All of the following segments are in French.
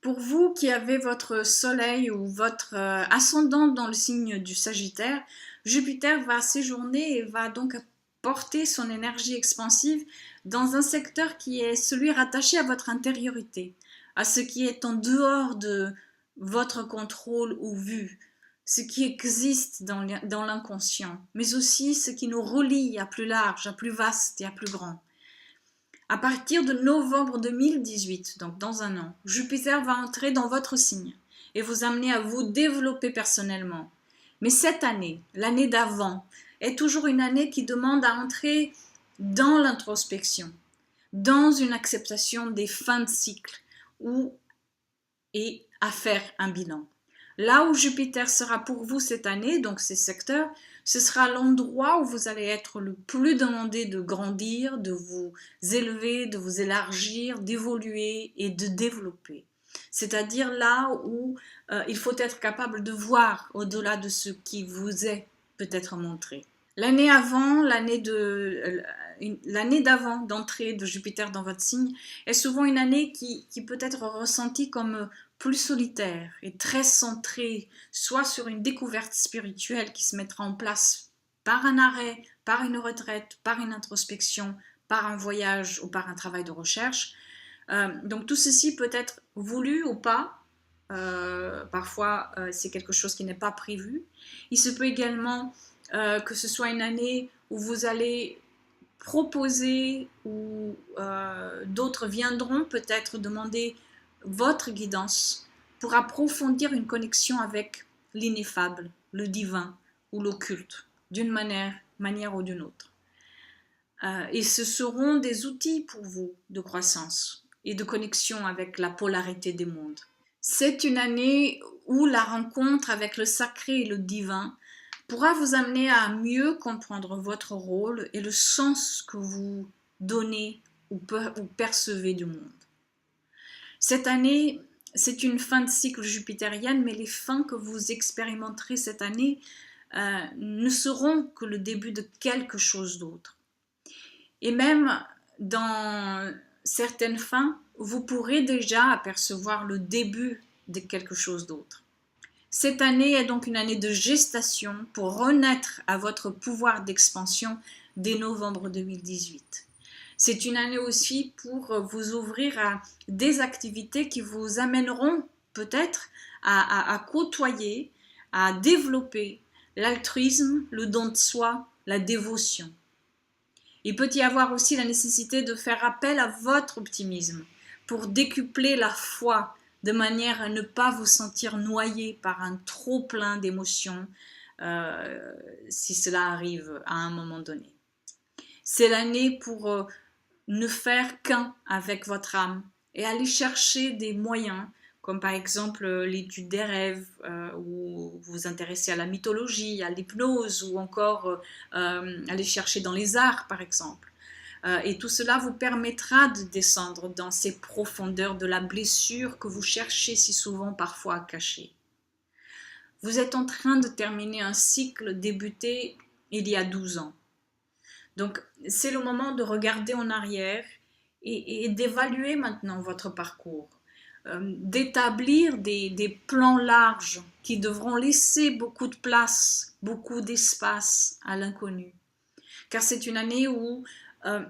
Pour vous qui avez votre soleil ou votre ascendant dans le signe du Sagittaire, Jupiter va séjourner et va donc porter son énergie expansive dans un secteur qui est celui rattaché à votre intériorité, à ce qui est en dehors de votre contrôle ou vue, ce qui existe dans l'inconscient, mais aussi ce qui nous relie à plus large, à plus vaste et à plus grand. À partir de novembre 2018, donc dans un an, Jupiter va entrer dans votre signe et vous amener à vous développer personnellement. Mais cette année, l'année d'avant, est toujours une année qui demande à entrer dans l'introspection, dans une acceptation des fins de cycle et à faire un bilan. Là où Jupiter sera pour vous cette année, donc ces secteurs, ce sera l'endroit où vous allez être le plus demandé de grandir, de vous élever, de vous élargir, d'évoluer et de développer. C'est-à-dire là où il faut être capable de voir au-delà de ce qui vous est peut-être montré. L'année d'avant d'entrée de Jupiter dans votre signe est souvent une année qui peut être ressentie comme plus solitaire et très centrée, soit sur une découverte spirituelle qui se mettra en place par un arrêt, par une retraite, par une introspection, par un voyage ou par un travail de recherche. Donc tout ceci peut être voulu ou pas. Parfois, c'est quelque chose qui n'est pas prévu. Il se peut également que ce soit une année où vous allez proposer ou d'autres viendront peut-être demander votre guidance pour approfondir une connexion avec l'ineffable, le divin ou l'occulte, d'une manière ou d'une autre. Et ce seront des outils pour vous de croissance et de connexion avec la polarité des mondes. C'est une année où la rencontre avec le sacré et le divin pourra vous amener à mieux comprendre votre rôle et le sens que vous donnez ou percevez du monde. Cette année, c'est une fin de cycle jupitérienne, mais les fins que vous expérimenterez cette année ne seront que le début de quelque chose d'autre. Et même dans certaines fins, vous pourrez déjà apercevoir le début de quelque chose d'autre. Cette année est donc une année de gestation pour renaître à votre pouvoir d'expansion dès novembre 2018. C'est une année aussi pour vous ouvrir à des activités qui vous amèneront peut-être à côtoyer, à développer l'altruisme, le don de soi, la dévotion. Il peut y avoir aussi la nécessité de faire appel à votre optimisme pour décupler la foi de manière à ne pas vous sentir noyé par un trop plein d'émotions si cela arrive à un moment donné. C'est l'année pour ne faire qu'un avec votre âme et aller chercher des moyens comme par exemple l'étude des rêves, ou vous vous intéressez à la mythologie, à l'hypnose, ou encore aller chercher dans les arts par exemple. Et tout cela vous permettra de descendre dans ces profondeurs de la blessure que vous cherchez si souvent parfois à cacher. Vous êtes en train de terminer un cycle débuté il y a 12 ans. Donc c'est le moment de regarder en arrière et d'évaluer maintenant votre parcours. D'établir des plans larges qui devront laisser beaucoup de place, beaucoup d'espace à l'inconnu. Car c'est une année où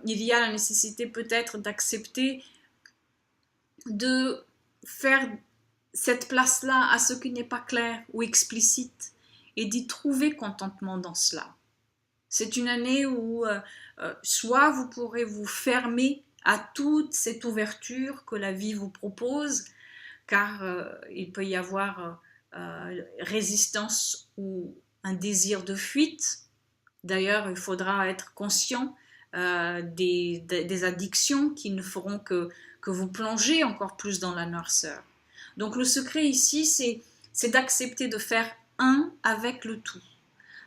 il y a la nécessité peut-être d'accepter de faire cette place-là à ce qui n'est pas clair ou explicite et d'y trouver contentement dans cela. C'est une année où soit vous pourrez vous fermer à toute cette ouverture que la vie vous propose, car il peut y avoir résistance ou un désir de fuite. D'ailleurs, il faudra être conscient des addictions qui ne feront que vous plonger encore plus dans la noirceur. Donc le secret ici, c'est d'accepter de faire un avec le tout,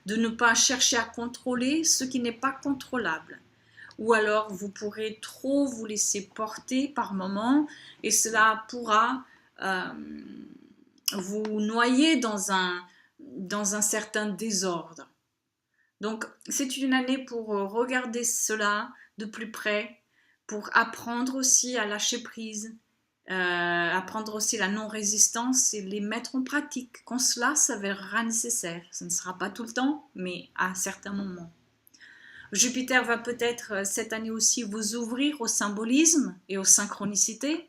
de ne pas chercher à contrôler ce qui n'est pas contrôlable. Ou alors vous pourrez trop vous laisser porter par moments et cela pourra vous noyer dans un certain désordre. Donc c'est une année pour regarder cela de plus près, pour apprendre aussi à lâcher prise apprendre aussi la non-résistance et les mettre en pratique quand cela s'avérera nécessaire. Ce ne sera pas tout le temps, mais à certains moments. Jupiter va peut-être cette année aussi vous ouvrir au symbolisme et aux synchronicités.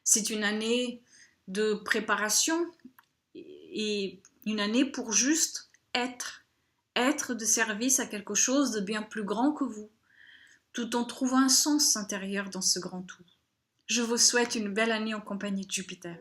C'est une année de préparation et une année pour juste être de service à quelque chose de bien plus grand que vous, tout en trouvant un sens intérieur dans ce grand tout. Je vous souhaite une belle année en compagnie de Jupiter.